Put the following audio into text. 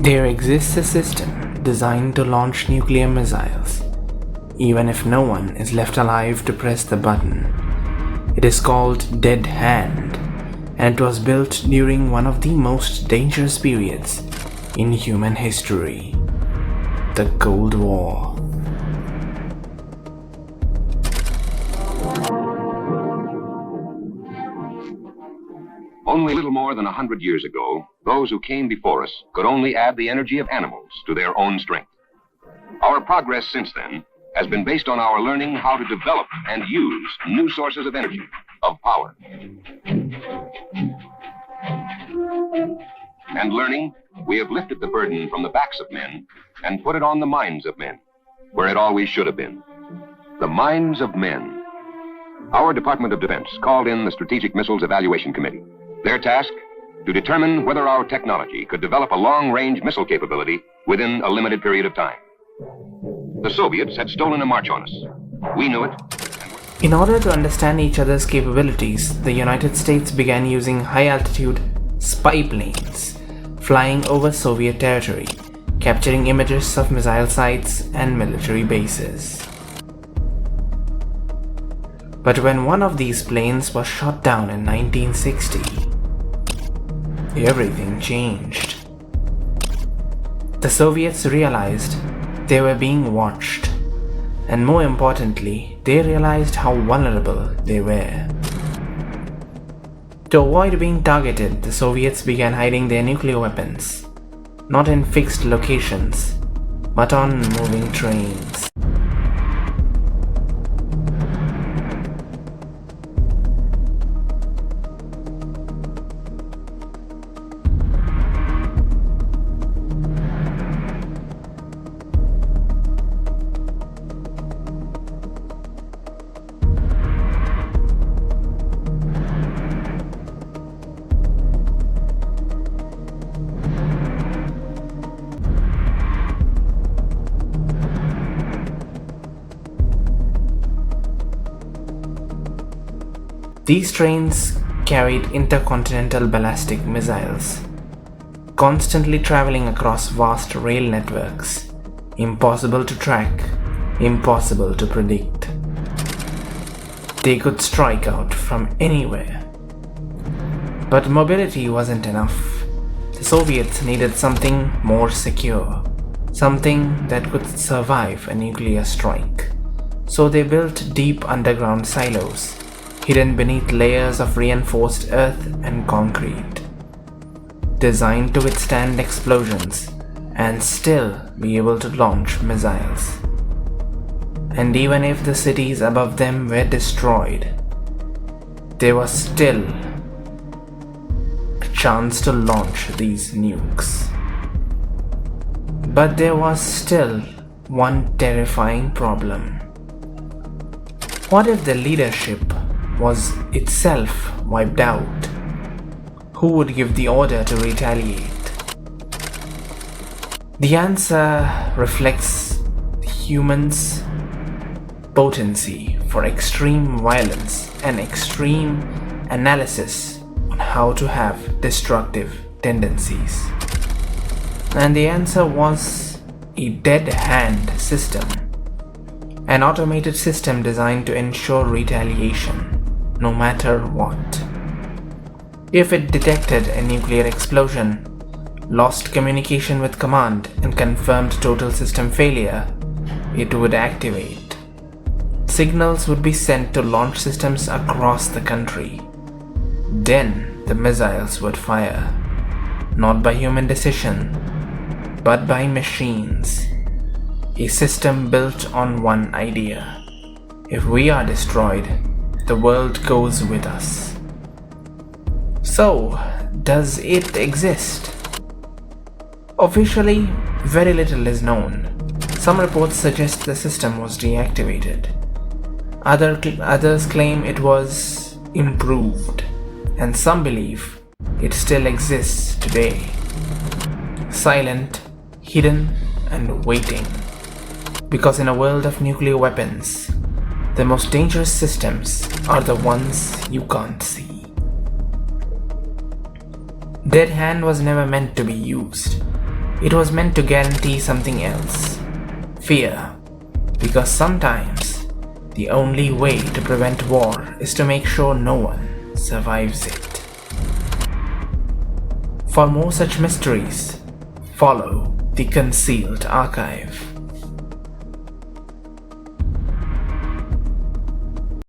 There exists a system designed to launch nuclear missiles, even if no one is left alive to press the button. It is called Dead Hand, and it was built during one of the most dangerous periods in human history, the Cold War. Only a little more than 100 years ago, those who came before us could only add the energy of animals to their own strength. Our progress since then has been based on our learning how to develop and use new sources of energy, of power. And learning, we have lifted the burden from the backs of men and put it on the minds of men, where it always should have been. The minds of men. Our Department of Defense called in the Strategic Missiles Evaluation Committee. Their task, to determine whether our technology could develop a long-range missile capability within a limited period of time. The Soviets had stolen a march on us. We knew it. In order to understand each other's capabilities, the United States began using high-altitude spy planes, flying over Soviet territory, capturing images of missile sites and military bases. But when one of these planes was shot down in 1960, everything changed. The Soviets realized they were being watched, and more importantly, they realized how vulnerable they were. To avoid being targeted, the Soviets began hiding their nuclear weapons, not in fixed locations, but on moving trains. These trains carried intercontinental ballistic missiles, constantly traveling across vast rail networks, impossible to track, impossible to predict. They could strike out from anywhere. But mobility wasn't enough. The Soviets needed something more secure, something that could survive a nuclear strike. So they built deep underground silos, hidden beneath layers of reinforced earth and concrete, designed to withstand explosions and still be able to launch missiles. And even if the cities above them were destroyed, there was still a chance to launch these nukes. But there was still one terrifying problem. What if the leadership was itself wiped out? Who would give the order to retaliate? The answer reflects humans' potency for extreme violence and extreme analysis on how to have destructive tendencies. And the answer was a dead hand system, an automated system designed to ensure retaliation no matter what. If it detected a nuclear explosion, lost communication with command, and confirmed total system failure, it would activate. Signals would be sent to launch systems across the country. Then the missiles would fire, not by human decision, but by machines. A system built on one idea: if we are destroyed, the world goes with us. So, does it exist? Officially, very little is known. Some reports suggest the system was deactivated. Others claim it was improved, and some believe it still exists today. Silent, hidden, and waiting. Because in a world of nuclear weapons, the most dangerous systems are the ones you can't see. Dead Hand was never meant to be used. It was meant to guarantee something else: fear. Because sometimes the only way to prevent war is to make sure no one survives it. For more such mysteries, follow the Concealed Archive.